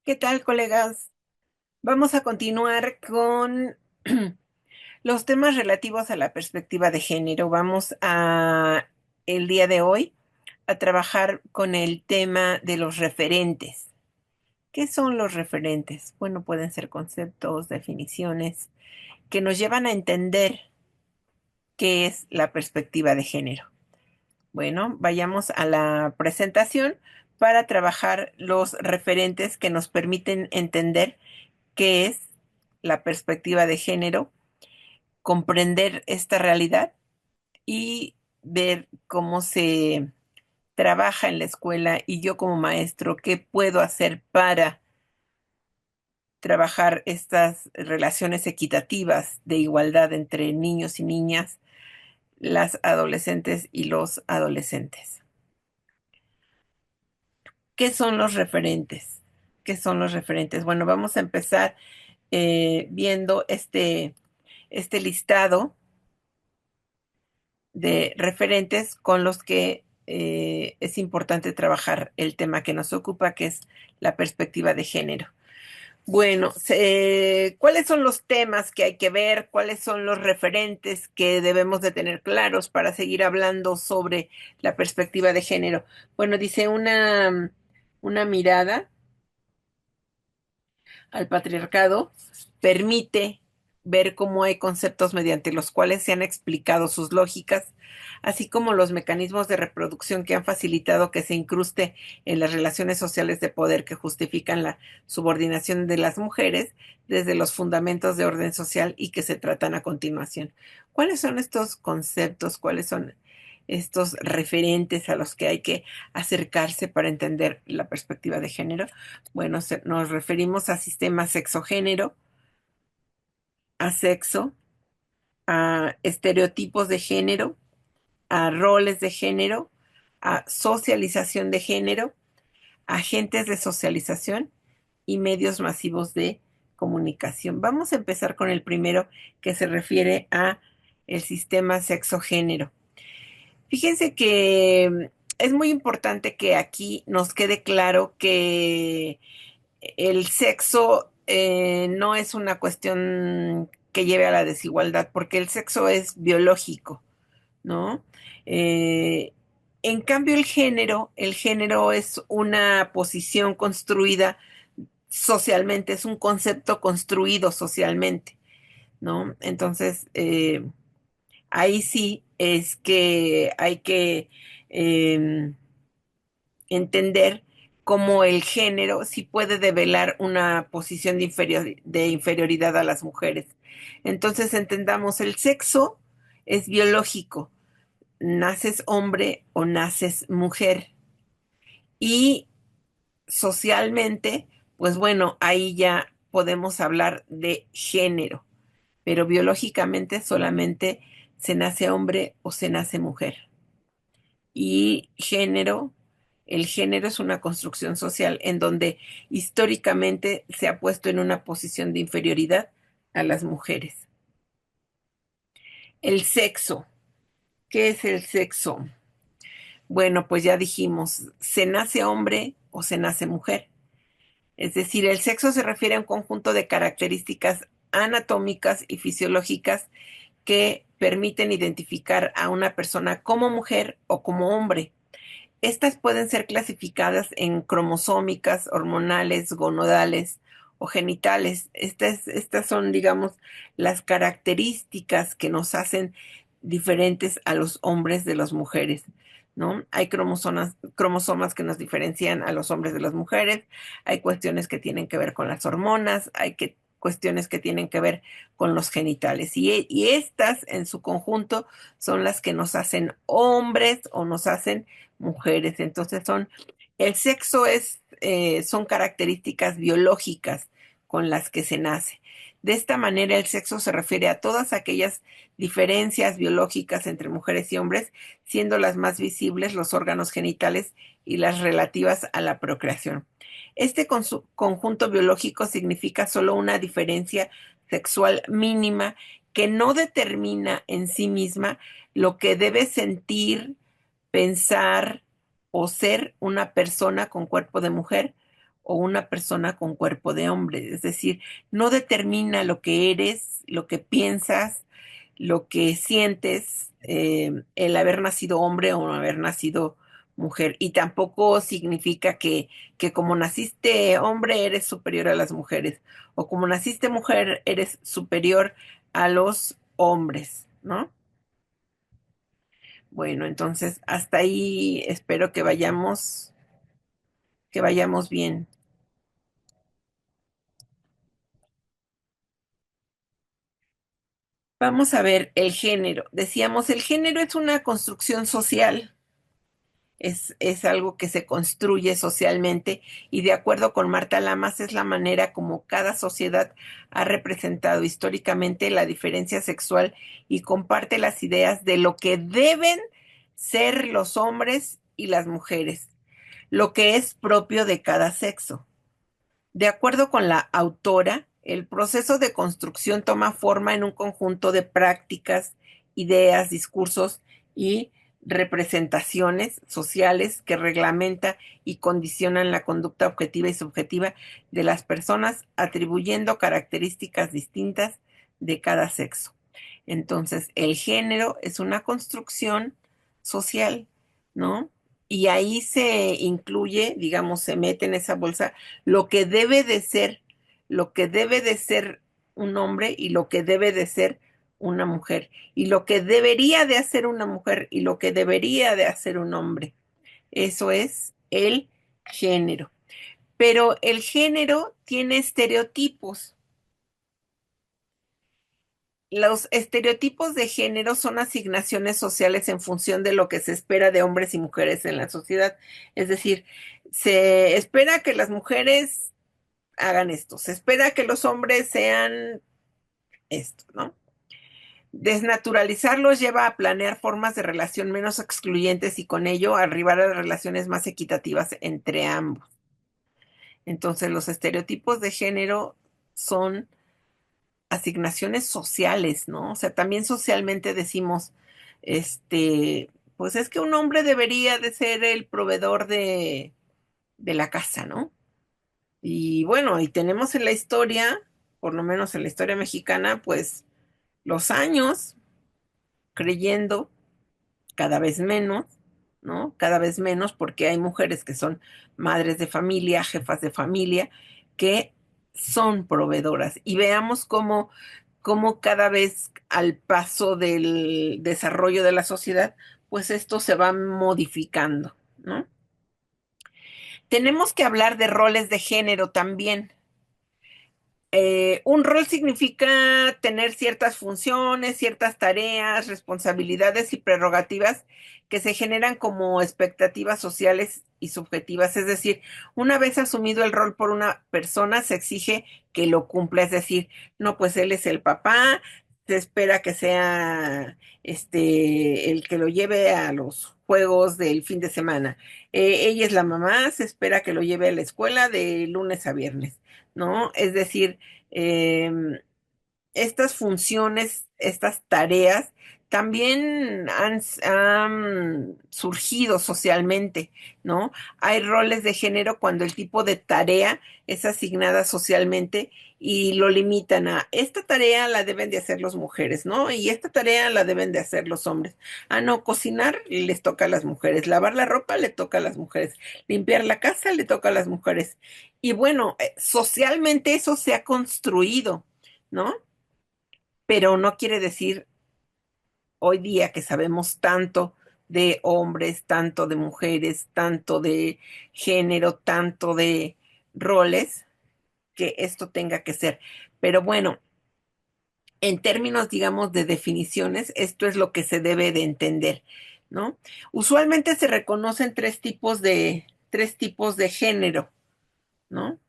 ¿Qué tal, colegas? Vamos a continuar con los temas relativos a la perspectiva de género. El día de hoy, a trabajar con el tema de los referentes. ¿Qué son los referentes? Bueno, pueden ser conceptos, definiciones que nos llevan a entender qué es la perspectiva de género. Bueno, vayamos a la presentación para trabajar los referentes que nos permiten entender qué es la perspectiva de género, comprender esta realidad y ver cómo se trabaja en la escuela y yo como maestro, qué puedo hacer para trabajar estas relaciones equitativas de igualdad entre niños y niñas, las adolescentes y los adolescentes. ¿Qué son los referentes? ¿Qué son los referentes? Bueno, vamos a empezar viendo este listado de referentes con los que es importante trabajar el tema que nos ocupa, que es la perspectiva de género. Bueno, ¿cuáles son los temas que hay que ver? ¿Cuáles son los referentes que debemos de tener claros para seguir hablando sobre la perspectiva de género? Bueno, dice una mirada al patriarcado permite ver cómo hay conceptos mediante los cuales se han explicado sus lógicas, así como los mecanismos de reproducción que han facilitado que se incruste en las relaciones sociales de poder que justifican la subordinación de las mujeres desde los fundamentos de orden social y que se tratan a continuación. ¿Cuáles son estos conceptos? ¿Cuáles son estos referentes a los que hay que acercarse para entender la perspectiva de género? Bueno, nos referimos a sistemas sexogénero, a sexo, a estereotipos de género, a roles de género, a socialización de género, agentes de socialización y medios masivos de comunicación. Vamos a empezar con el primero, que se refiere a el sistema sexogénero. Fíjense que es muy importante que aquí nos quede claro que el sexo no es una cuestión que lleve a la desigualdad, porque el sexo es biológico, ¿no? Eh, en cambio, el género es una posición construida socialmente, es un concepto construido socialmente, ¿no? Entonces, ahí sí es que hay que eh, entender cómo el género sí puede develar una posición de inferioridad a las mujeres. Entonces entendamos, el sexo es biológico, naces hombre o naces mujer. Y socialmente, pues bueno, ahí ya podemos hablar de género, pero biológicamente solamente se nace hombre o se nace mujer. Y el género es una construcción social en donde históricamente se ha puesto en una posición de inferioridad a las mujeres. El sexo. ¿Qué es el sexo? Bueno, pues ya dijimos, se nace hombre o se nace mujer. Es decir, el sexo se refiere a un conjunto de características anatómicas y fisiológicas que permiten identificar a una persona como mujer o como hombre. Estas pueden ser clasificadas en cromosómicas, hormonales, gonadales o genitales. Estas son, digamos, las características que nos hacen diferentes a los hombres de las mujeres, ¿no? Hay cromosomas que nos diferencian a los hombres de las mujeres, hay cuestiones que tienen que ver con las hormonas, cuestiones que tienen que ver con los genitales. Y estas en su conjunto son las que nos hacen hombres o nos hacen mujeres. Entonces el sexo son características biológicas con las que se nace. De esta manera, el sexo se refiere a todas aquellas diferencias biológicas entre mujeres y hombres, siendo las más visibles los órganos genitales y las relativas a la procreación. Este conjunto biológico significa solo una diferencia sexual mínima que no determina en sí misma lo que debe sentir, pensar o ser una persona con cuerpo de mujer o una persona con cuerpo de hombre. Es decir, no determina lo que eres, lo que piensas, lo que sientes, el haber nacido hombre o haber nacido mujer. Y tampoco significa que como naciste hombre eres superior a las mujeres, o como naciste mujer eres superior a los hombres, ¿no? Bueno, entonces hasta ahí espero que vayamos bien. Vamos a ver el género. Decíamos, el género es una construcción social, es algo que se construye socialmente y de acuerdo con Marta Lamas es la manera como cada sociedad ha representado históricamente la diferencia sexual y comparte las ideas de lo que deben ser los hombres y las mujeres, lo que es propio de cada sexo. De acuerdo con la autora, el proceso de construcción toma forma en un conjunto de prácticas, ideas, discursos y representaciones sociales que reglamenta y condicionan la conducta objetiva y subjetiva de las personas, atribuyendo características distintas de cada sexo. Entonces, el género es una construcción social, ¿no? Y ahí se incluye, digamos, se mete en esa bolsa lo que debe de ser, lo que debe de ser un hombre y lo que debe de ser una mujer, y lo que debería de hacer una mujer y lo que debería de hacer un hombre. Eso es el género. Pero el género tiene estereotipos. Los estereotipos de género son asignaciones sociales en función de lo que se espera de hombres y mujeres en la sociedad. Es decir, se espera que las mujeres hagan esto, se espera que los hombres sean esto, ¿no? Desnaturalizarlos lleva a planear formas de relación menos excluyentes y con ello arribar a relaciones más equitativas entre ambos. Entonces, los estereotipos de género son asignaciones sociales, ¿no? O sea, también socialmente decimos, pues es que un hombre debería de ser el proveedor de la casa, ¿no? Y bueno, y tenemos en la historia, por lo menos en la historia mexicana, pues los años creyendo cada vez menos, ¿no? Cada vez menos porque hay mujeres que son madres de familia, jefas de familia, que son proveedoras. Y veamos cómo cada vez al paso del desarrollo de la sociedad, pues esto se va modificando, ¿no? Tenemos que hablar de roles de género también. Un rol significa tener ciertas funciones, ciertas tareas, responsabilidades y prerrogativas que se generan como expectativas sociales y subjetivas. Es decir, una vez asumido el rol por una persona, se exige que lo cumpla. Es decir, no, pues él es el papá, se espera que sea el que lo lleve a los juegos del fin de semana. Ella es la mamá, se espera que lo lleve a la escuela de lunes a viernes, ¿no? Es decir, em, estas funciones, estas tareas, también han surgido socialmente, ¿no? Hay roles de género cuando el tipo de tarea es asignada socialmente y lo limitan a esta tarea la deben de hacer las mujeres, ¿no? Y esta tarea la deben de hacer los hombres. Ah, no, cocinar les toca a las mujeres, lavar la ropa le toca a las mujeres, limpiar la casa le toca a las mujeres. Y bueno, socialmente eso se ha construido, ¿no? Pero no quiere decir hoy día que sabemos tanto de hombres, tanto de mujeres, tanto de género, tanto de roles, que esto tenga que ser. Pero bueno, en términos, digamos, de definiciones, esto es lo que se debe de entender, ¿no? Usualmente se reconocen tres tipos de género, ¿no?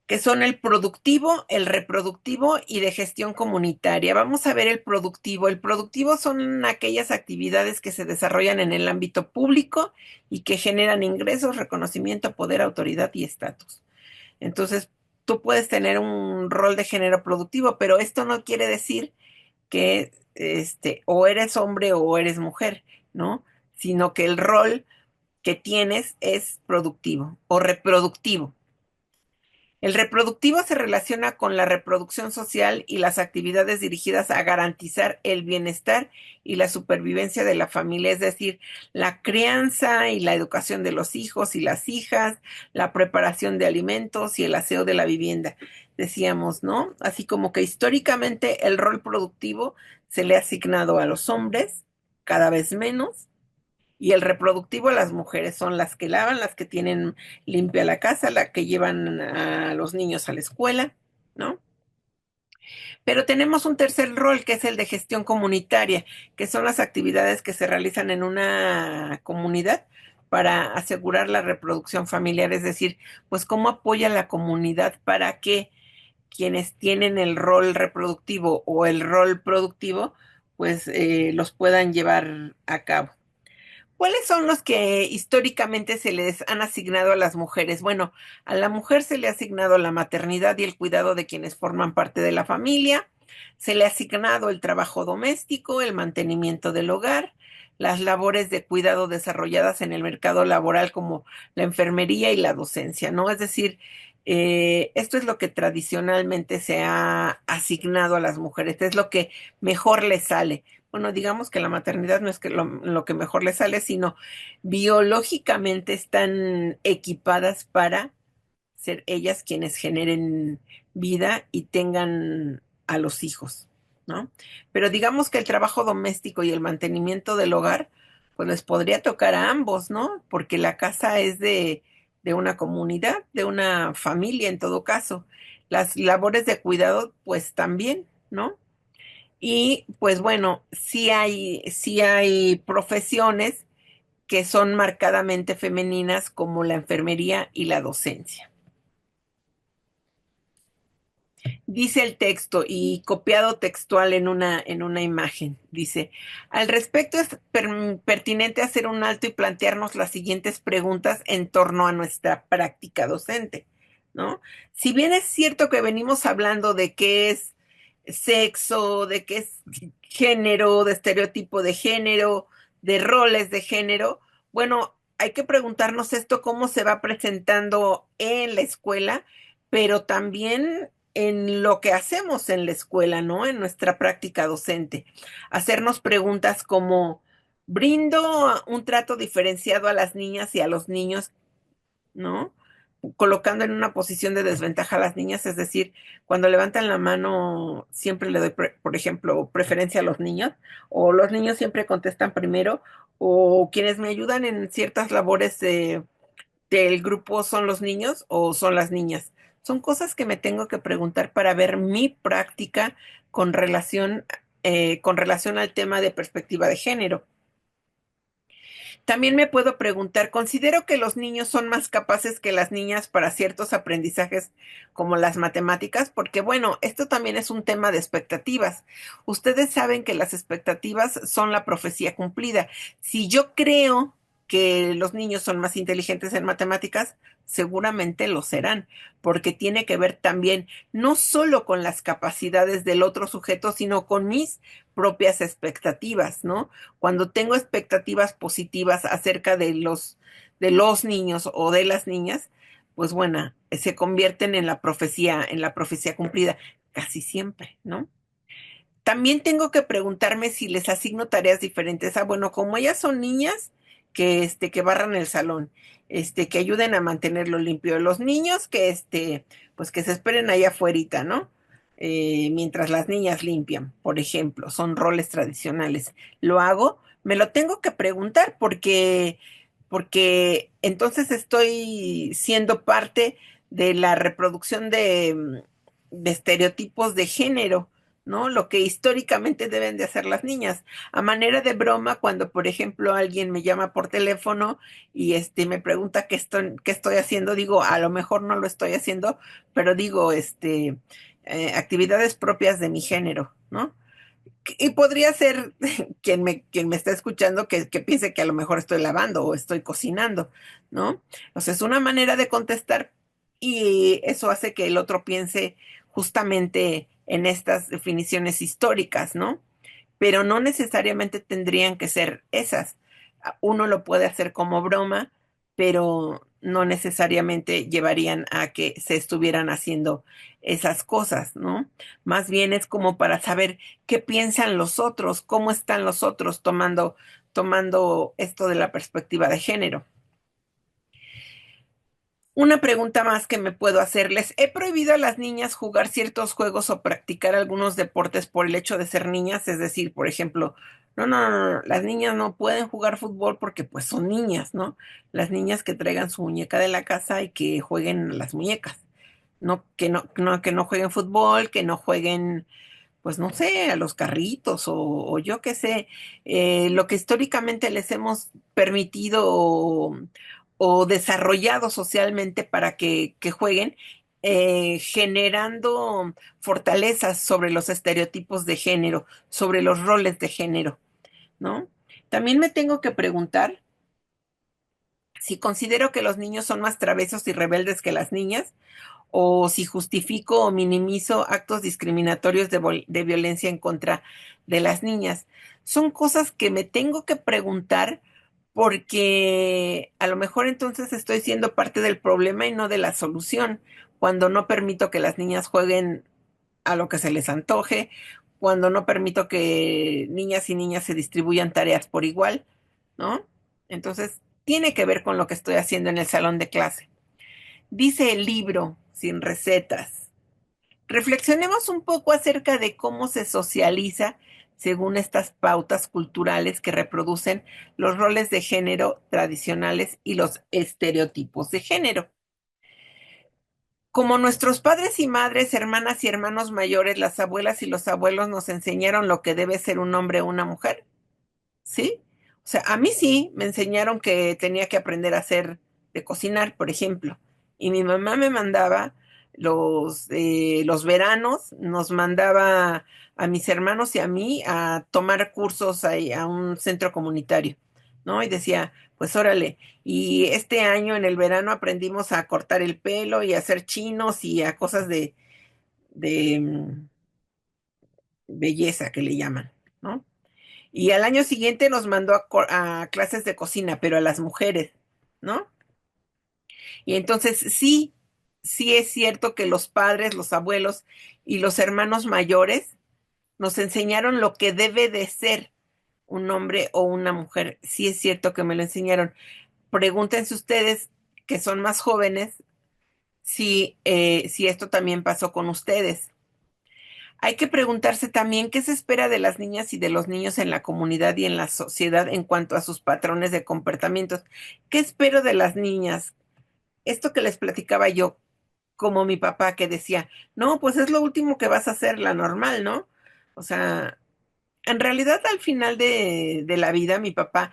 Que son el productivo, el reproductivo y de gestión comunitaria. Vamos a ver el productivo. El productivo son aquellas actividades que se desarrollan en el ámbito público y que generan ingresos, reconocimiento, poder, autoridad y estatus. Entonces, tú puedes tener un rol de género productivo, pero esto no quiere decir que o eres hombre o eres mujer, ¿no? Sino que el rol que tienes es productivo o reproductivo. El reproductivo se relaciona con la reproducción social y las actividades dirigidas a garantizar el bienestar y la supervivencia de la familia, es decir, la crianza y la educación de los hijos y las hijas, la preparación de alimentos y el aseo de la vivienda. Decíamos, ¿no? Así como que históricamente el rol productivo se le ha asignado a los hombres, cada vez menos, y el reproductivo, las mujeres son las que lavan, las que tienen limpia la casa, las que llevan a los niños a la escuela, ¿no? Pero tenemos un tercer rol que es el de gestión comunitaria, que son las actividades que se realizan en una comunidad para asegurar la reproducción familiar, es decir, pues cómo apoya la comunidad para que quienes tienen el rol reproductivo o el rol productivo, pues los puedan llevar a cabo. ¿Cuáles son los que históricamente se les han asignado a las mujeres? Bueno, a la mujer se le ha asignado la maternidad y el cuidado de quienes forman parte de la familia, se le ha asignado el trabajo doméstico, el mantenimiento del hogar, las labores de cuidado desarrolladas en el mercado laboral como la enfermería y la docencia, ¿no? Es decir, esto es lo que tradicionalmente se ha asignado a las mujeres, es lo que mejor les sale. Bueno, digamos que la maternidad no es que lo que mejor les sale, sino biológicamente están equipadas para ser ellas quienes generen vida y tengan a los hijos, ¿no? Pero digamos que el trabajo doméstico y el mantenimiento del hogar, pues les podría tocar a ambos, ¿no? Porque la casa es de una comunidad, de una familia en todo caso. Las labores de cuidado, pues también, ¿no? Y pues bueno, sí hay profesiones que son marcadamente femeninas como la enfermería y la docencia. Dice el texto y copiado textual en una imagen. Dice, al respecto es pertinente hacer un alto y plantearnos las siguientes preguntas en torno a nuestra práctica docente, ¿no? Si bien es cierto que venimos hablando de qué es sexo, de qué es género, de estereotipo de género, de roles de género, bueno, hay que preguntarnos esto cómo se va presentando en la escuela, pero también en lo que hacemos en la escuela, ¿no? En nuestra práctica docente. Hacernos preguntas como, ¿brindo un trato diferenciado a las niñas y a los niños, ¿no? Colocando en una posición de desventaja a las niñas, es decir, cuando levantan la mano, siempre le doy, por ejemplo, preferencia a los niños, o los niños siempre contestan primero, o quienes me ayudan en ciertas labores del grupo son los niños o son las niñas. Son cosas que me tengo que preguntar para ver mi práctica con relación al tema de perspectiva de género. También me puedo preguntar, ¿considero que los niños son más capaces que las niñas para ciertos aprendizajes como las matemáticas? Porque bueno, esto también es un tema de expectativas. Ustedes saben que las expectativas son la profecía cumplida. Si yo creo que los niños son más inteligentes en matemáticas, seguramente lo serán, porque tiene que ver también no solo con las capacidades del otro sujeto, sino con mis propias expectativas, ¿no? Cuando tengo expectativas positivas acerca de los niños o de las niñas, pues bueno, se convierten en la profecía cumplida, casi siempre, ¿no? También tengo que preguntarme si les asigno tareas diferentes. Ah, bueno, como ellas son niñas, que barran el salón, que ayuden a mantenerlo limpio. Los niños pues que se esperen allá afuera, ¿no? Mientras las niñas limpian, por ejemplo, son roles tradicionales. ¿Lo hago? Me lo tengo que preguntar porque entonces estoy siendo parte de la reproducción de estereotipos de género, ¿no? Lo que históricamente deben de hacer las niñas. A manera de broma, cuando, por ejemplo, alguien me llama por teléfono y me pregunta qué estoy haciendo, digo, a lo mejor no lo estoy haciendo, pero digo, actividades propias de mi género, ¿no? Y podría ser quien me está escuchando que piense que a lo mejor estoy lavando o estoy cocinando, ¿no? Entonces, es una manera de contestar y eso hace que el otro piense justamente en estas definiciones históricas, ¿no? Pero no necesariamente tendrían que ser esas. Uno lo puede hacer como broma, pero no necesariamente llevarían a que se estuvieran haciendo esas cosas, ¿no? Más bien es como para saber qué piensan los otros, cómo están los otros tomando esto de la perspectiva de género. Una pregunta más que me puedo hacerles. ¿He prohibido a las niñas jugar ciertos juegos o practicar algunos deportes por el hecho de ser niñas? Es decir, por ejemplo, no, las niñas no pueden jugar fútbol porque pues son niñas, ¿no? Las niñas que traigan su muñeca de la casa y que jueguen las muñecas. Que no jueguen fútbol, que no jueguen, pues no sé, a los carritos o yo qué sé, lo que históricamente les hemos permitido o desarrollado socialmente para que jueguen, generando fortalezas sobre los estereotipos de género, sobre los roles de género, ¿no? También me tengo que preguntar si considero que los niños son más traviesos y rebeldes que las niñas o si justifico o minimizo actos discriminatorios de violencia en contra de las niñas. Son cosas que me tengo que preguntar porque a lo mejor entonces estoy siendo parte del problema y no de la solución, cuando no permito que las niñas jueguen a lo que se les antoje, cuando no permito que niñas y niñas se distribuyan tareas por igual, ¿no? Entonces, tiene que ver con lo que estoy haciendo en el salón de clase. Dice el libro, sin recetas. Reflexionemos un poco acerca de cómo se socializa según estas pautas culturales que reproducen los roles de género tradicionales y los estereotipos de género. Como nuestros padres y madres, hermanas y hermanos mayores, las abuelas y los abuelos nos enseñaron lo que debe ser un hombre o una mujer, ¿sí? O sea, a mí sí me enseñaron que tenía que aprender a hacer de cocinar, por ejemplo. Y mi mamá me mandaba los veranos, nos mandaba a mis hermanos y a mí a tomar cursos ahí a un centro comunitario, ¿no? Y decía, pues órale, y este año en el verano aprendimos a cortar el pelo y a hacer chinos y a cosas de belleza que le llaman, ¿no? Y al año siguiente nos mandó a clases de cocina, pero a las mujeres, ¿no? Y entonces sí, sí es cierto que los padres, los abuelos y los hermanos mayores nos enseñaron lo que debe de ser un hombre o una mujer. Sí es cierto que me lo enseñaron. Pregúntense ustedes, que son más jóvenes, si esto también pasó con ustedes. Hay que preguntarse también qué se espera de las niñas y de los niños en la comunidad y en la sociedad en cuanto a sus patrones de comportamientos. ¿Qué espero de las niñas? Esto que les platicaba yo, como mi papá que decía, no, pues es lo último que vas a hacer, la normal, ¿no? O sea, en realidad al final de la vida, mi papá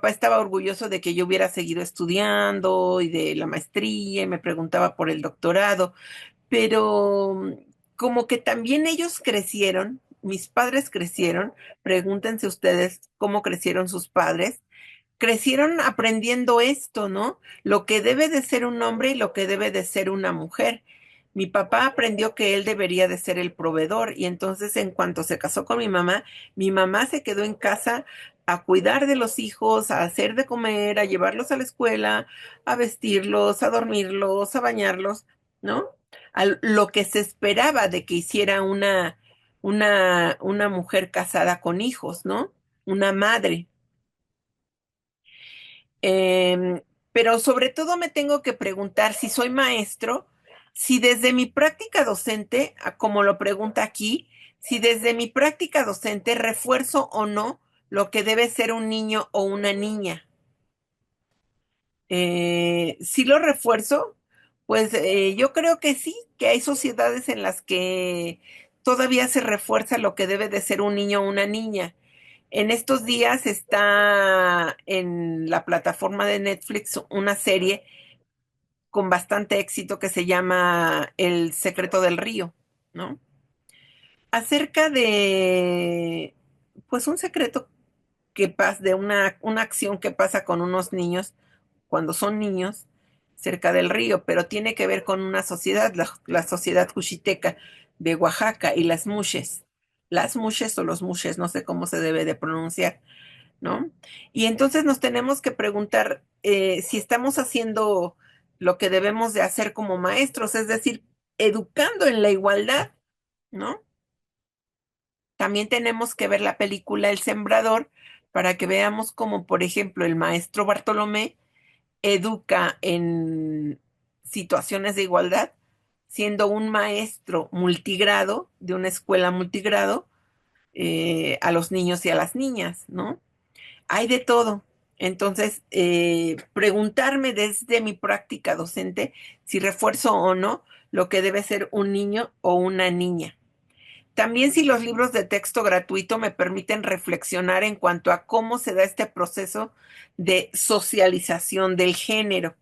estaba orgulloso de que yo hubiera seguido estudiando y de la maestría y me preguntaba por el doctorado, pero como que también ellos crecieron, mis padres crecieron, pregúntense ustedes cómo crecieron sus padres, crecieron aprendiendo esto, ¿no? Lo que debe de ser un hombre y lo que debe de ser una mujer. Mi papá aprendió que él debería de ser el proveedor y entonces en cuanto se casó con mi mamá se quedó en casa a cuidar de los hijos, a hacer de comer, a llevarlos a la escuela, a vestirlos, a dormirlos, a bañarlos, ¿no? Lo que se esperaba de que hiciera una mujer casada con hijos, ¿no? Una madre. Em, pero sobre todo me tengo que preguntar si soy maestro, si desde mi práctica docente, como lo pregunta aquí, si desde mi práctica docente refuerzo o no lo que debe ser un niño o una niña. Si lo refuerzo, pues yo creo que sí, que hay sociedades en las que todavía se refuerza lo que debe de ser un niño o una niña. En estos días está en la plataforma de Netflix una serie con bastante éxito que se llama El secreto del río, ¿no? Acerca de, pues, un secreto que pasa, de una acción que pasa con unos niños cuando son niños cerca del río, pero tiene que ver con una sociedad, la sociedad juchiteca de Oaxaca y las mushes o los mushes, no sé cómo se debe de pronunciar. ¿no? Y entonces nos tenemos que preguntar si estamos haciendo lo que debemos de hacer como maestros, es decir, educando en la igualdad, ¿no? También tenemos que ver la película El Sembrador para que veamos cómo, por ejemplo, el maestro Bartolomé educa en situaciones de igualdad, siendo un maestro multigrado de una escuela multigrado a los niños y a las niñas, ¿no? Hay de todo. Entonces, preguntarme desde mi práctica docente si refuerzo o no lo que debe ser un niño o una niña. También si los libros de texto gratuito me permiten reflexionar en cuanto a cómo se da este proceso de socialización del género.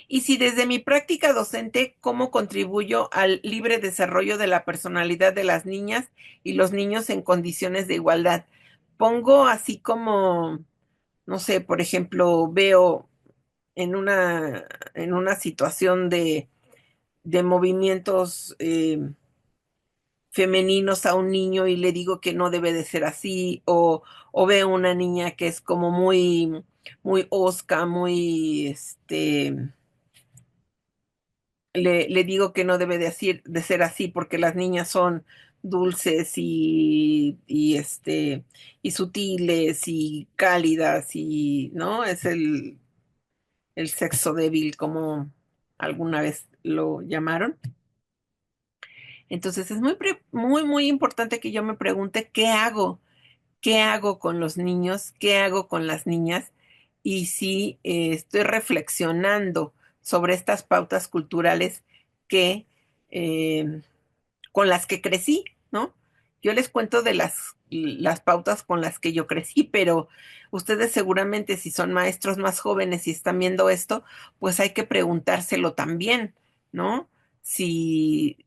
Y si desde mi práctica docente, cómo contribuyo al libre desarrollo de la personalidad de las niñas y los niños en condiciones de igualdad. Pongo así como, no sé, por ejemplo, veo en una situación de movimientos femeninos a un niño y le digo que no debe de ser así, o veo una niña que es como muy osca, le digo que no debe de ser así porque las niñas son dulces y sutiles y cálidas y, ¿no? Es el sexo débil, como alguna vez lo llamaron. Entonces es muy importante que yo me pregunte qué hago con los niños, qué hago con las niñas y si estoy reflexionando sobre estas pautas culturales que eh, con las que crecí, ¿no? Yo les cuento de las pautas con las que yo crecí, pero ustedes seguramente si son maestros más jóvenes y están viendo esto, pues hay que preguntárselo también, ¿no? Si,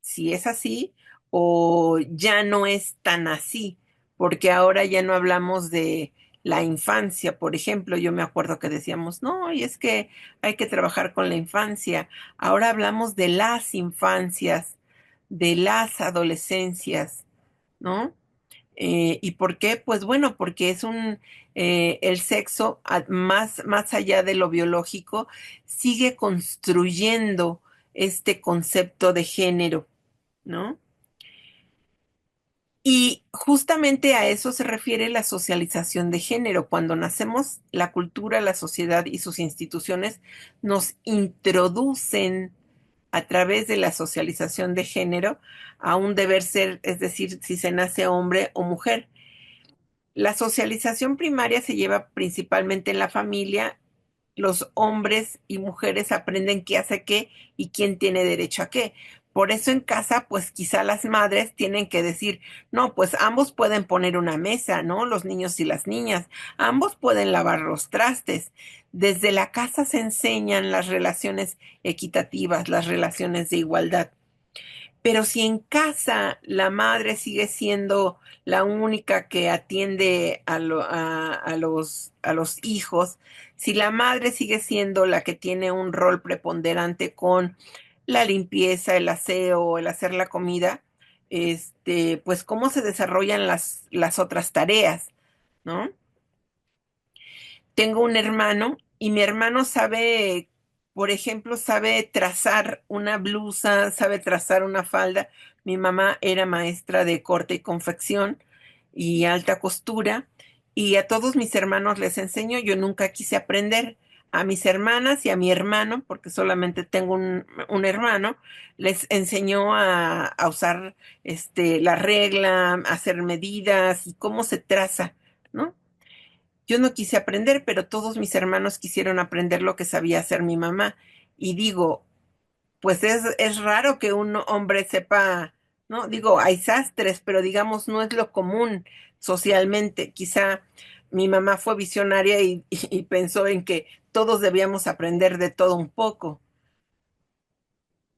si es así o ya no es tan así, porque ahora ya no hablamos de la infancia, por ejemplo, yo me acuerdo que decíamos, no, y es que hay que trabajar con la infancia. Ahora hablamos de las infancias, de las adolescencias, ¿no? ¿Y por qué? Pues bueno, porque es el sexo, más allá de lo biológico, sigue construyendo este concepto de género, ¿no? Y justamente a eso se refiere la socialización de género. Cuando nacemos, la cultura, la sociedad y sus instituciones nos introducen a través de la socialización de género a un deber ser, es decir, si se nace hombre o mujer. La socialización primaria se lleva principalmente en la familia. Los hombres y mujeres aprenden qué hace qué y quién tiene derecho a qué. Por eso en casa, pues quizá las madres tienen que decir, no, pues ambos pueden poner una mesa, ¿no? Los niños y las niñas, ambos pueden lavar los trastes. Desde la casa se enseñan las relaciones equitativas, las relaciones de igualdad. Pero si en casa la madre sigue siendo la única que atiende a los hijos, si la madre sigue siendo la que tiene un rol preponderante con la limpieza, el aseo, el hacer la comida, pues cómo se desarrollan las otras tareas, ¿no? Tengo un hermano y mi hermano sabe, por ejemplo, sabe trazar una blusa, sabe trazar una falda. Mi mamá era maestra de corte y confección y alta costura y a todos mis hermanos les enseño. Yo nunca quise aprender. A mis hermanas y a mi hermano, porque solamente tengo un hermano, les enseñó a usar la regla, a hacer medidas y cómo se traza, ¿no? Yo no quise aprender, pero todos mis hermanos quisieron aprender lo que sabía hacer mi mamá. Y digo, pues es raro que un hombre sepa, ¿no? Digo, hay sastres, pero digamos, no es lo común socialmente. Quizá mi mamá fue visionaria y pensó en que todos debíamos aprender de todo un poco,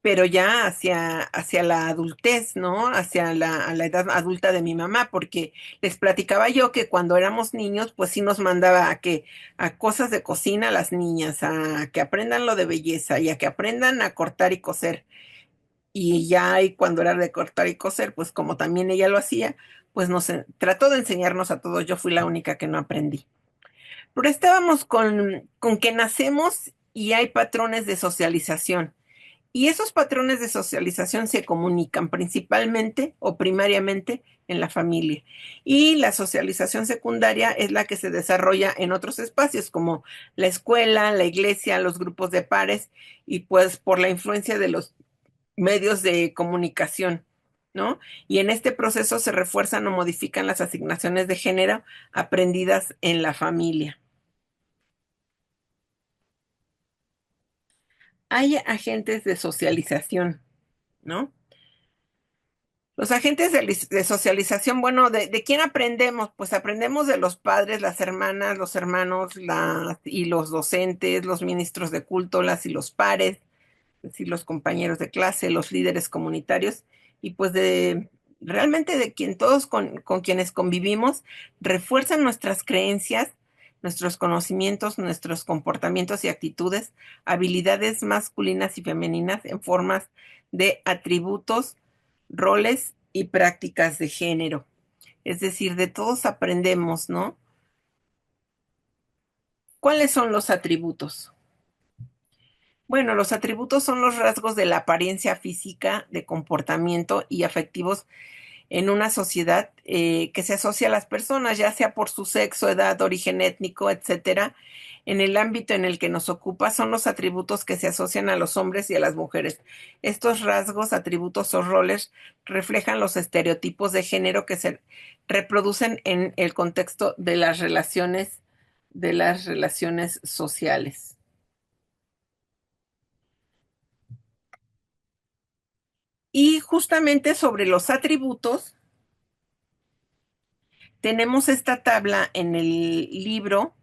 pero ya hacia la adultez, ¿no? A la edad adulta de mi mamá, porque les platicaba yo que cuando éramos niños, pues sí nos mandaba a cosas de cocina a las niñas, a que aprendan lo de belleza y a que aprendan a cortar y coser. Y ya y cuando era de cortar y coser, pues como también ella lo hacía, pues trató de enseñarnos a todos, yo fui la única que no aprendí. Pero estábamos con que nacemos y hay patrones de socialización. Y esos patrones de socialización se comunican principalmente o primariamente en la familia. Y la socialización secundaria es la que se desarrolla en otros espacios como la escuela, la iglesia, los grupos de pares y pues por la influencia de los medios de comunicación, ¿no? Y en este proceso se refuerzan o modifican las asignaciones de género aprendidas en la familia. Hay agentes de socialización, ¿no? Los agentes de socialización, bueno, ¿de quién aprendemos? Pues aprendemos de los padres, las hermanas, los hermanos, y los docentes, los ministros de culto, las y los pares, es decir, los compañeros de clase, los líderes comunitarios, y pues realmente de quien todos con quienes convivimos refuerzan nuestras creencias, nuestros conocimientos, nuestros comportamientos y actitudes, habilidades masculinas y femeninas en formas de atributos, roles y prácticas de género. Es decir, de todos aprendemos, ¿no? ¿Cuáles son los atributos? Bueno, los atributos son los rasgos de la apariencia física, de comportamiento y afectivos en una sociedad que se asocia a las personas, ya sea por su sexo, edad, origen étnico, etcétera. En el ámbito en el que nos ocupa son los atributos que se asocian a los hombres y a las mujeres. Estos rasgos, atributos o roles reflejan los estereotipos de género que se reproducen en el contexto de las relaciones sociales. Y justamente sobre los atributos, tenemos esta tabla en el libro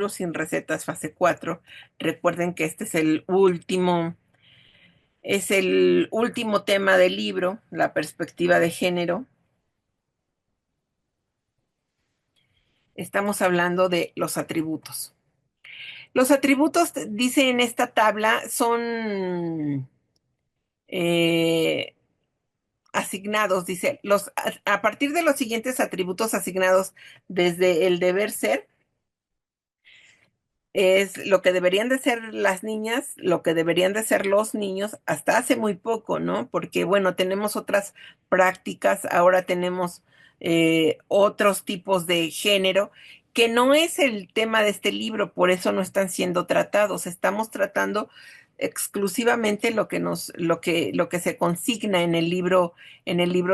Sin Recetas, fase 4. Recuerden que este es el último tema del libro, la perspectiva de género. Estamos hablando de los atributos. Los atributos, dice en esta tabla, son eh, asignados, dice, a partir de los siguientes atributos asignados desde el deber ser, es lo que deberían de ser las niñas, lo que deberían de ser los niños, hasta hace muy poco, ¿no? Porque, bueno, tenemos otras prácticas, ahora tenemos otros tipos de género, que no es el tema de este libro, por eso no están siendo tratados. Estamos tratando exclusivamente lo que se consigna en el libro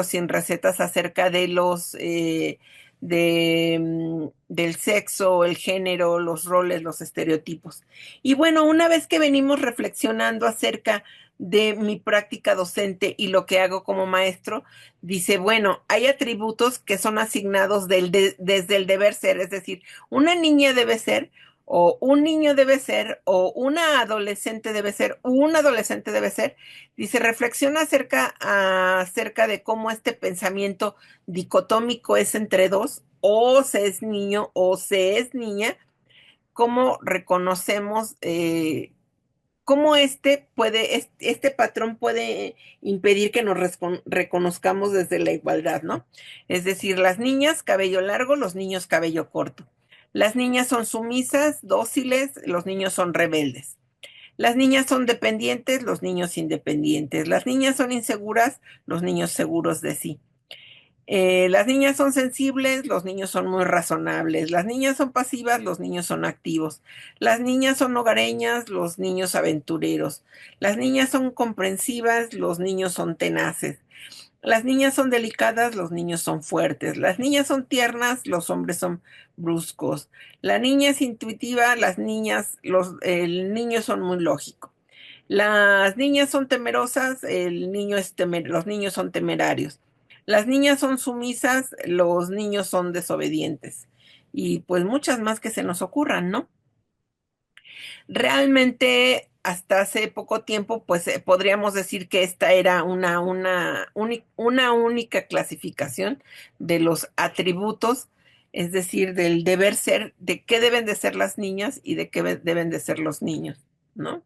Sin Recetas acerca de del sexo, el género, los roles, los estereotipos. Y bueno, una vez que venimos reflexionando acerca de mi práctica docente y lo que hago como maestro, dice, bueno, hay atributos que son asignados desde el deber ser, es decir, una niña debe ser, o un niño debe ser, o una adolescente debe ser, o un adolescente debe ser. Dice, reflexiona acerca de cómo este pensamiento dicotómico es entre dos, o se es niño o se es niña, cómo reconocemos, cómo este patrón puede impedir que nos reconozcamos desde la igualdad, ¿no? Es decir, las niñas cabello largo, los niños cabello corto. Las niñas son sumisas, dóciles, los niños son rebeldes. Las niñas son dependientes, los niños independientes. Las niñas son inseguras, los niños seguros de sí. Las niñas son sensibles, los niños son muy razonables. Las niñas son pasivas, los niños son activos. Las niñas son hogareñas, los niños aventureros. Las niñas son comprensivas, los niños son tenaces. Las niñas son delicadas, los niños son fuertes. Las niñas son tiernas, los hombres son bruscos. La niña es intuitiva, el niño son muy lógico. Las niñas son temerosas, los niños son temerarios. Las niñas son sumisas, los niños son desobedientes. Y pues muchas más que se nos ocurran, ¿no? Realmente, hasta hace poco tiempo, pues podríamos decir que esta era una única clasificación de los atributos, es decir, del deber ser, de qué deben de ser las niñas y de qué deben de ser los niños, ¿no?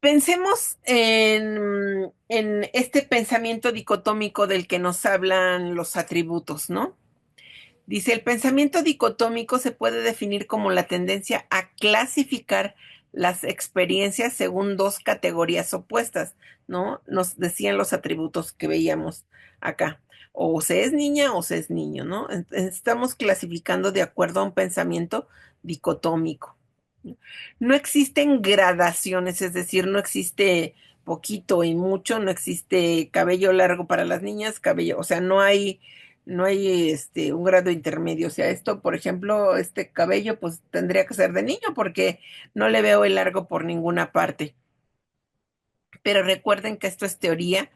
Pensemos en este pensamiento dicotómico del que nos hablan los atributos, ¿no? Dice, el pensamiento dicotómico se puede definir como la tendencia a clasificar las experiencias según dos categorías opuestas, ¿no? Nos decían los atributos que veíamos acá. O se es niña o se es niño, ¿no? Estamos clasificando de acuerdo a un pensamiento dicotómico. No existen gradaciones, es decir, no existe poquito y mucho, no existe cabello largo para las niñas, cabello, o sea, no hay un grado intermedio. O sea, esto, por ejemplo, este cabello, pues tendría que ser de niño porque no le veo el largo por ninguna parte. Pero recuerden que esto es teoría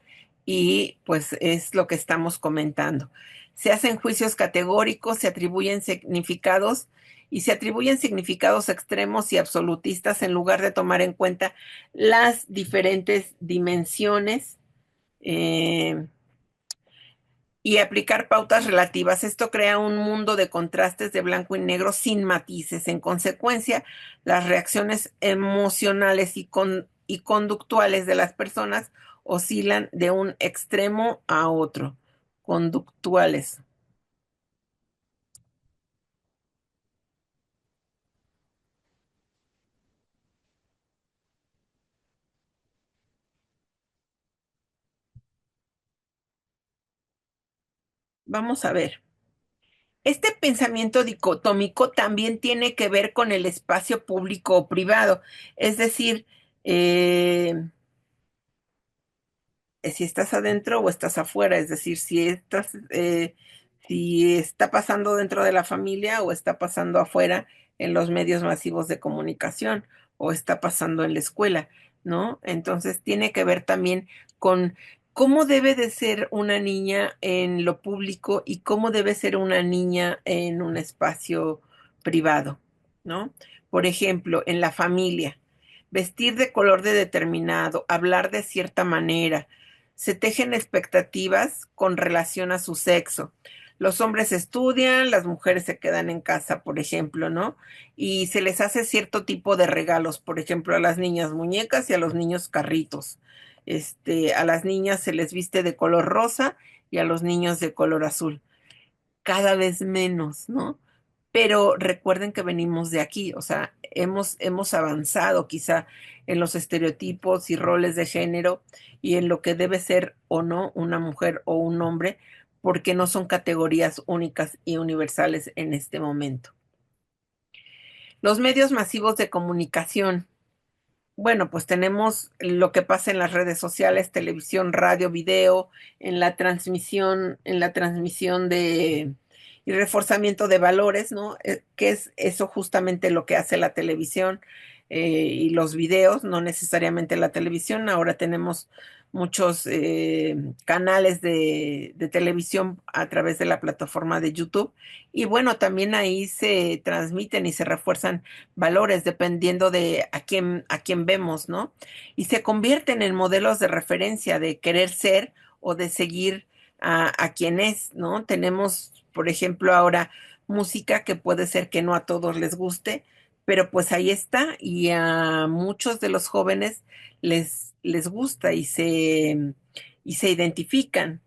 y pues es lo que estamos comentando. Se hacen juicios categóricos, se atribuyen significados y se atribuyen significados extremos y absolutistas en lugar de tomar en cuenta las diferentes dimensiones eh, y aplicar pautas relativas. Esto crea un mundo de contrastes de blanco y negro sin matices. En consecuencia, las reacciones emocionales y conductuales de las personas oscilan de un extremo a otro. Conductuales. Vamos a ver. Este pensamiento dicotómico también tiene que ver con el espacio público o privado. Es decir, eh, si estás adentro o estás afuera, es decir, si está pasando dentro de la familia o está pasando afuera en los medios masivos de comunicación o está pasando en la escuela, ¿no? Entonces tiene que ver también con cómo debe de ser una niña en lo público y cómo debe ser una niña en un espacio privado, ¿no? Por ejemplo, en la familia, vestir de color de determinado, hablar de cierta manera, se tejen expectativas con relación a su sexo. Los hombres estudian, las mujeres se quedan en casa, por ejemplo, ¿no? Y se les hace cierto tipo de regalos, por ejemplo, a las niñas muñecas y a los niños carritos. A las niñas se les viste de color rosa y a los niños de color azul. Cada vez menos, ¿no? Pero recuerden que venimos de aquí, o sea, hemos avanzado quizá en los estereotipos y roles de género y en lo que debe ser o no una mujer o un hombre, porque no son categorías únicas y universales en este momento. Los medios masivos de comunicación. Bueno, pues tenemos lo que pasa en las redes sociales, televisión, radio, video, en la transmisión de y reforzamiento de valores, ¿no? Que es eso justamente lo que hace la televisión y los videos, no necesariamente la televisión. Ahora tenemos muchos canales de televisión a través de la plataforma de YouTube. Y bueno, también ahí se transmiten y se refuerzan valores dependiendo de a quién vemos, ¿no? Y se convierten en modelos de referencia de querer ser o de seguir a quien es, ¿no? Tenemos, por ejemplo, ahora música que puede ser que no a todos les guste, pero pues ahí está y a muchos de los jóvenes les gusta y se identifican,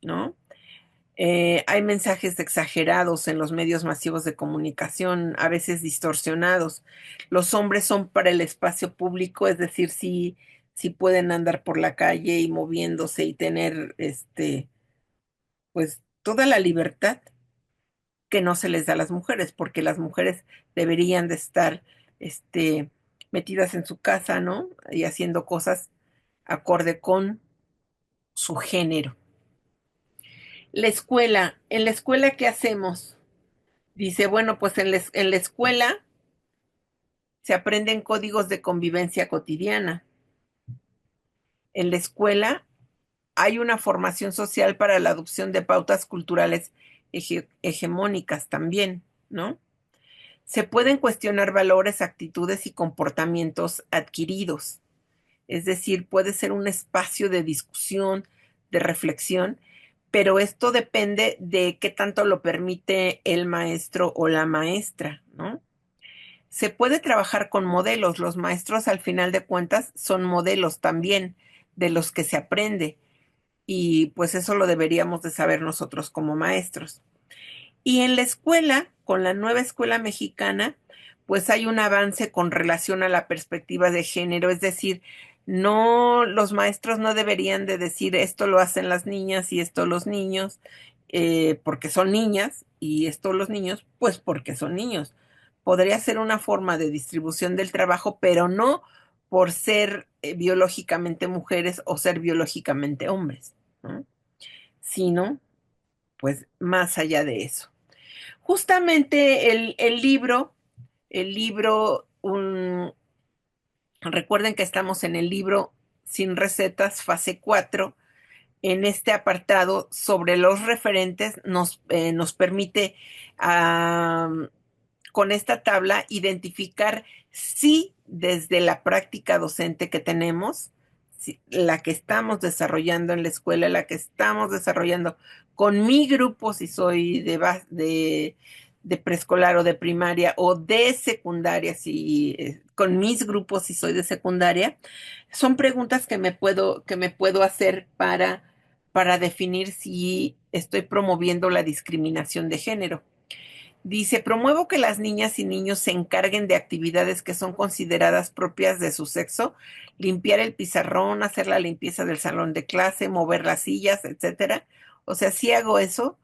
¿no? Hay mensajes exagerados en los medios masivos de comunicación, a veces distorsionados. Los hombres son para el espacio público, es decir, sí pueden andar por la calle y moviéndose y tener, pues, toda la libertad que no se les da a las mujeres, porque las mujeres deberían de estar, metidas en su casa, ¿no? Y haciendo cosas acorde con su género. En la escuela, ¿qué hacemos? Dice, bueno, pues en la escuela se aprenden códigos de convivencia cotidiana. En la escuela hay una formación social para la adopción de pautas culturales hegemónicas también, ¿no? Se pueden cuestionar valores, actitudes y comportamientos adquiridos. Es decir, puede ser un espacio de discusión, de reflexión, pero esto depende de qué tanto lo permite el maestro o la maestra, ¿no? Se puede trabajar con modelos. Los maestros, al final de cuentas, son modelos también de los que se aprende. Y pues eso lo deberíamos de saber nosotros como maestros. Y en la escuela, con la nueva escuela mexicana, pues hay un avance con relación a la perspectiva de género, es decir, no, los maestros no deberían de decir esto lo hacen las niñas y esto los niños, porque son niñas, y esto los niños, pues porque son niños. Podría ser una forma de distribución del trabajo, pero no por ser biológicamente mujeres o ser biológicamente hombres, ¿no? Sino, pues más allá de eso. Justamente el libro, recuerden que estamos en el libro Sin Recetas, fase 4. En este apartado sobre los referentes nos permite ah, con esta tabla identificar si desde la práctica docente que tenemos, si, la que estamos desarrollando en la escuela, la que estamos desarrollando con mi grupo, si soy de preescolar o de primaria o de secundaria, si con mis grupos si soy de secundaria, son preguntas que me puedo hacer para definir si estoy promoviendo la discriminación de género. Dice, promuevo que las niñas y niños se encarguen de actividades que son consideradas propias de su sexo, limpiar el pizarrón, hacer la limpieza del salón de clase, mover las sillas, etcétera. O sea, sí hago eso,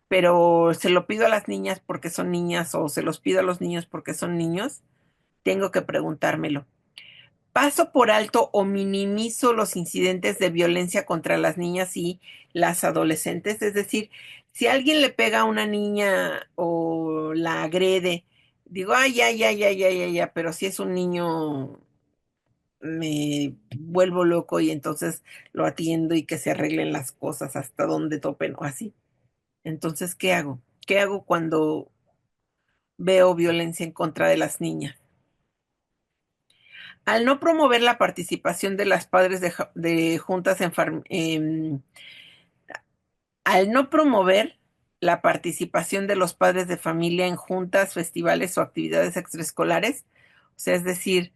pero se lo pido a las niñas porque son niñas o se los pido a los niños porque son niños. Tengo que preguntármelo. Paso por alto o minimizo los incidentes de violencia contra las niñas y las adolescentes. Es decir, si alguien le pega a una niña o la agrede, digo, ay, ya, ya, ya, ya, ya, ya, pero si es un niño, me vuelvo loco y entonces lo atiendo y que se arreglen las cosas hasta donde topen o así. Entonces, ¿qué hago? ¿Qué hago cuando veo violencia en contra de las niñas? Al no promover la participación de las padres de juntas al no promover la participación de los padres de familia en juntas, festivales o actividades extraescolares, o sea, es decir,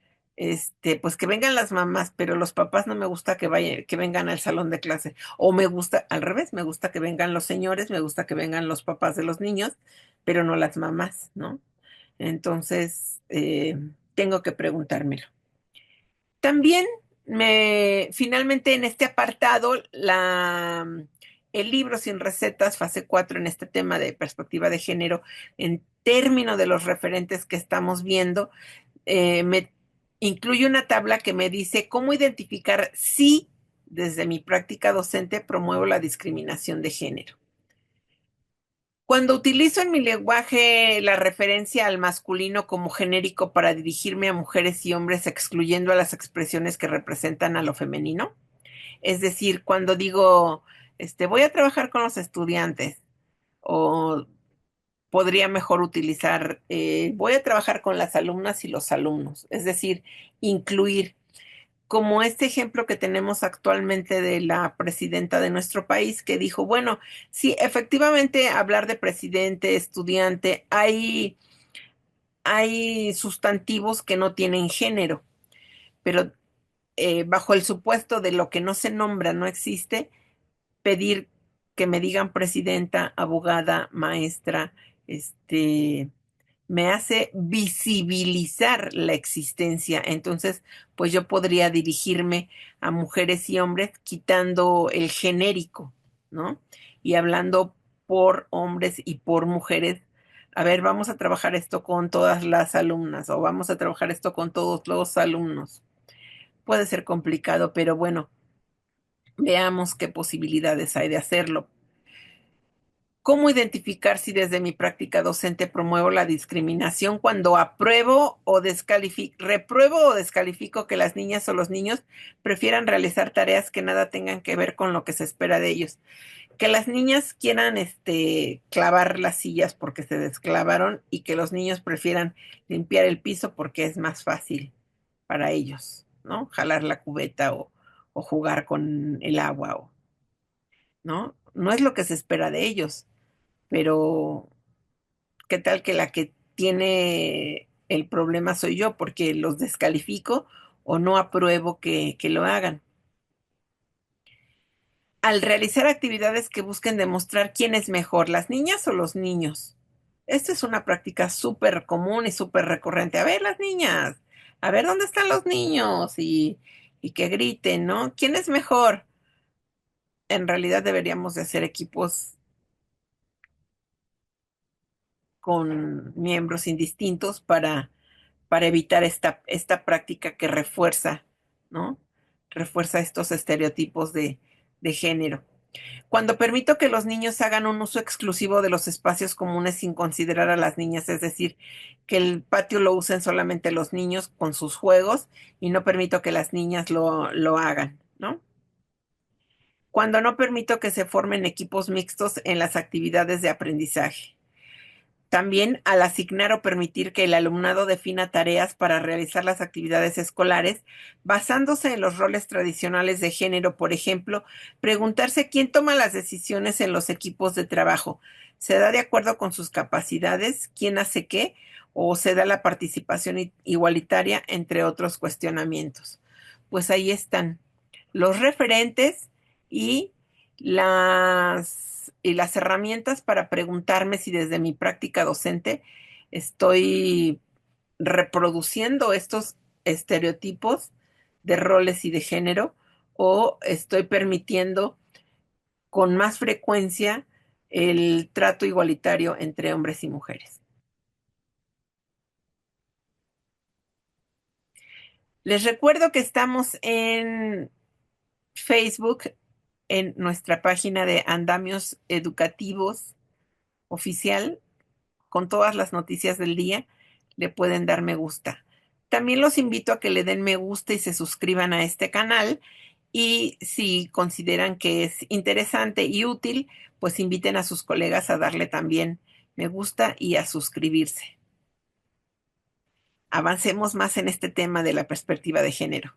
pues que vengan las mamás, pero los papás no me gusta que vayan, que vengan al salón de clase, o me gusta al revés, me gusta que vengan los señores, me gusta que vengan los papás de los niños, pero no las mamás, ¿no? Entonces, tengo que preguntármelo. También finalmente en este apartado, el libro Sin Recetas, fase 4 en este tema de perspectiva de género, en términos de los referentes que estamos viendo, me incluye una tabla que me dice cómo identificar si desde mi práctica docente promuevo la discriminación de género. Cuando utilizo en mi lenguaje la referencia al masculino como genérico para dirigirme a mujeres y hombres excluyendo a las expresiones que representan a lo femenino, es decir, cuando digo, voy a trabajar con los estudiantes o podría mejor utilizar, voy a trabajar con las alumnas y los alumnos, es decir, incluir como este ejemplo que tenemos actualmente de la presidenta de nuestro país que dijo, bueno, sí, efectivamente hablar de presidente, estudiante, hay sustantivos que no tienen género, pero bajo el supuesto de lo que no se nombra no existe, pedir que me digan presidenta, abogada, maestra, me hace visibilizar la existencia. Entonces, pues yo podría dirigirme a mujeres y hombres quitando el genérico, ¿no? Y hablando por hombres y por mujeres. A ver, vamos a trabajar esto con todas las alumnas o vamos a trabajar esto con todos los alumnos. Puede ser complicado, pero bueno, veamos qué posibilidades hay de hacerlo. ¿Cómo identificar si desde mi práctica docente promuevo la discriminación cuando repruebo o descalifico que las niñas o los niños prefieran realizar tareas que nada tengan que ver con lo que se espera de ellos? Que las niñas quieran clavar las sillas porque se desclavaron y que los niños prefieran limpiar el piso porque es más fácil para ellos, ¿no? Jalar la cubeta o jugar con el agua, ¿no? No es lo que se espera de ellos, pero ¿qué tal que la que tiene el problema soy yo porque los descalifico o no apruebo que lo hagan. Al realizar actividades que busquen demostrar quién es mejor, las niñas o los niños. Esta es una práctica súper común y súper recurrente. A ver, las niñas, a ver dónde están los niños y que griten, ¿no? ¿Quién es mejor? En realidad deberíamos de hacer equipos con miembros indistintos para evitar esta práctica que refuerza, ¿no? Refuerza estos estereotipos de género. Cuando permito que los niños hagan un uso exclusivo de los espacios comunes sin considerar a las niñas, es decir, que el patio lo usen solamente los niños con sus juegos y no permito que las niñas lo hagan, ¿no? Cuando no permito que se formen equipos mixtos en las actividades de aprendizaje. También al asignar o permitir que el alumnado defina tareas para realizar las actividades escolares basándose en los roles tradicionales de género, por ejemplo, preguntarse quién toma las decisiones en los equipos de trabajo. ¿Se da de acuerdo con sus capacidades? ¿Quién hace qué? ¿O se da la participación igualitaria, entre otros cuestionamientos? Pues ahí están los referentes y las herramientas para preguntarme si desde mi práctica docente estoy reproduciendo estos estereotipos de roles y de género o estoy permitiendo con más frecuencia el trato igualitario entre hombres y mujeres. Les recuerdo que estamos en Facebook, en nuestra página de Andamios Educativos oficial, con todas las noticias del día, le pueden dar me gusta. También los invito a que le den me gusta y se suscriban a este canal. Y si consideran que es interesante y útil, pues inviten a sus colegas a darle también me gusta y a suscribirse. Avancemos más en este tema de la perspectiva de género.